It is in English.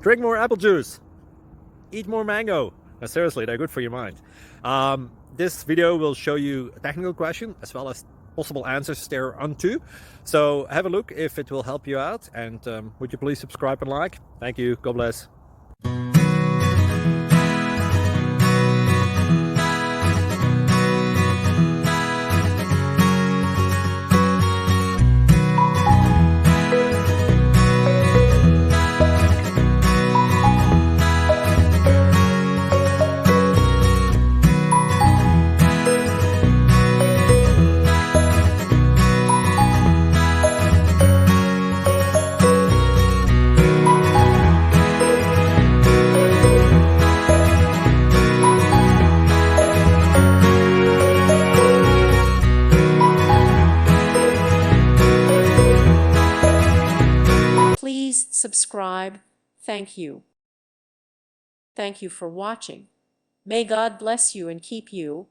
Drink more apple juice. Eat more mango. No, seriously, they're good for your mind. This video will show you a technical question as well as possible answers thereunto. So have a look if it will help you out, and would you please subscribe and like? Thank you. God bless. Please subscribe. Thank you. Thank you for watching. May God bless you and keep you.